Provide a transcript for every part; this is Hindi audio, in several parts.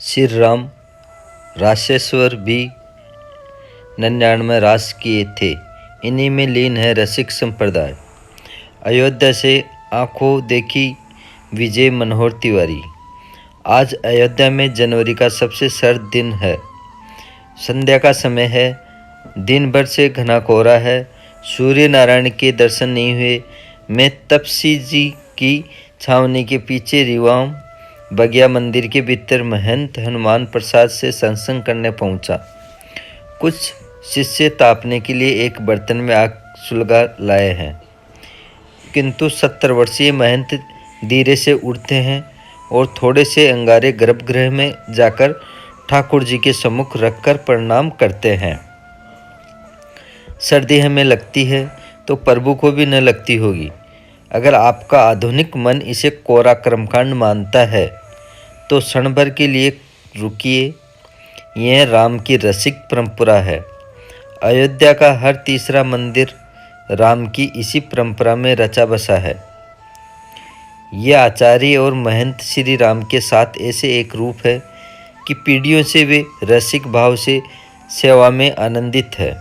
श्री राम राशेश्वर भी 99 रास किए थे। इन्हीं में लीन है रसिक संप्रदाय। अयोध्या से आंखों देखी विजय मनोहर तिवारी। आज अयोध्या में जनवरी का सबसे सर्द दिन है। संध्या का समय है। दिन भर से घना कोहरा है। सूर्य नारायण के दर्शन नहीं हुए। मैं तपसी जी की छावनी के पीछे रिवाम बगिया मंदिर के भीतर महंत हनुमान प्रसाद से सत्संग करने पहुंचा। कुछ शिष्य तापने के लिए एक बर्तन में आग सुलगा लाए हैं, किंतु 70 वर्षीय महंत धीरे से उठते हैं और थोड़े से अंगारे गर्भगृह में जाकर ठाकुर जी के सम्मुख रखकर प्रणाम करते हैं। सर्दी हमें लगती है तो प्रभु को भी न लगती होगी। अगर आपका आधुनिक मन इसे कोरा कर्मकांड मानता है तो क्षण भर के लिए रुकिए। यह राम की रसिक परंपरा है। अयोध्या का हर तीसरा मंदिर राम की इसी परंपरा में रचा बसा है। यह आचार्य और महंत श्री राम के साथ ऐसे एक रूप है कि पीढ़ियों से वे रसिक भाव से सेवा में आनंदित है।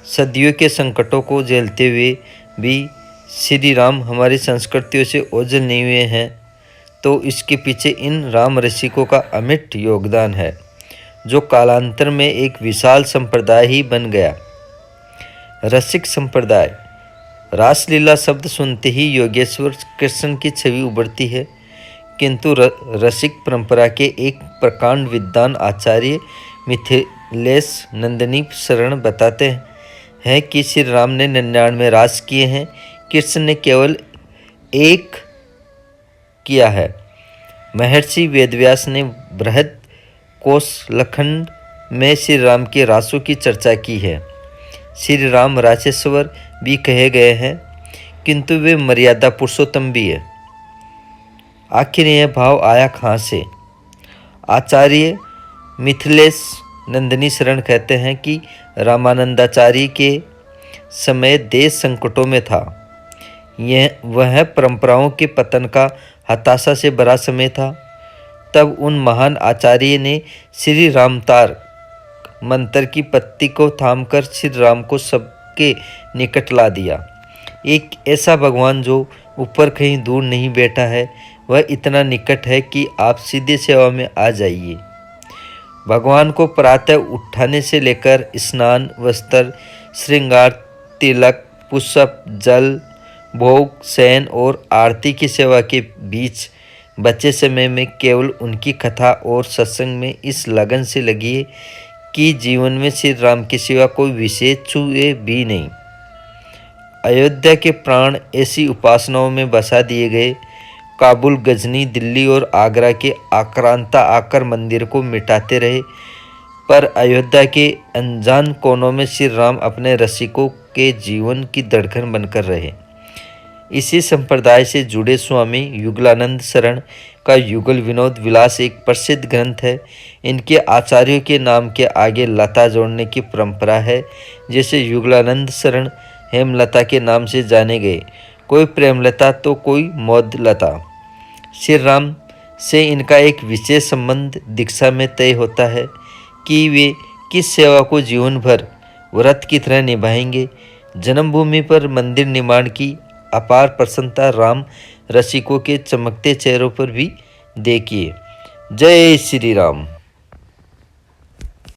सदियों के संकटों को झेलते हुए भी श्री राम हमारी संस्कृतियों से ओझल नहीं हुए हैं, तो इसके पीछे इन राम रसिकों का अमिट योगदान है, जो कालांतर में एक विशाल संप्रदाय ही बन गया। रसिक संप्रदाय। रासलीला शब्द सुनते ही योगेश्वर कृष्ण की छवि उभरती है, किंतु रसिक परंपरा के एक प्रकांड विद्वान आचार्य मिथिलेश नंदिनी शरण बताते हैं कि श्री राम ने 99 रास किए हैं, कृष्ण ने केवल एक किया है। महर्षि वेदव्यास ने बृहद कोशलखंड में श्री राम के रासों की चर्चा की है। श्री राम राशेश्वर भी कहे गए हैं, किंतु वे मर्यादा पुरुषोत्तम भी है। आखिर यह भाव आया कहाँ से? आचार्य मिथिलेश नंदिनी शरण कहते हैं कि रामानंदाचार्य के समय देश संकटों में था। वह परंपराओं के पतन का हताशा से भरा समय था। तब उन महान आचार्य ने श्री रामतार मंत्र की पत्ती को थामकर श्री राम को सबके निकट ला दिया। एक ऐसा भगवान जो ऊपर कहीं दूर नहीं बैठा है, वह इतना निकट है कि आप सीधे सेवा में आ जाइए। भगवान को प्रातः उठाने से लेकर स्नान, वस्त्र, श्रृंगार, तिलक, पुष्प, जल, भोग, शयन और आरती की सेवा के बीच बचे समय में केवल उनकी कथा और सत्संग में इस लगन से लगिए कि जीवन में श्री राम की सिवा कोई विशेष छुए भी नहीं। अयोध्या के प्राण ऐसी उपासनाओं में बसा दिए गए। काबुल, गजनी, दिल्ली और आगरा के आक्रांता आकर मंदिर को मिटाते रहे, पर अयोध्या के अनजान कोनों में श्री राम अपने रसिकों के जीवन की धड़कन बनकर रहे। इसी संप्रदाय से जुड़े स्वामी युगलानंद शरण का युगल विनोद विलास एक प्रसिद्ध ग्रंथ है। इनके आचार्यों के नाम के आगे लता जोड़ने की परंपरा है। जैसे युगलानंद शरण हेमलता के नाम से जाने गए, कोई प्रेमलता तो कोई मौदलता। श्री राम से इनका एक विशेष संबंध दीक्षा में तय होता है कि वे किस सेवा को जीवन भर व्रत की तरह निभाएंगे। जन्मभूमि पर मंदिर निर्माण की अपार प्रसन्नता राम रसिकों के चमकते चेहरों पर भी देखिए। जय श्री राम।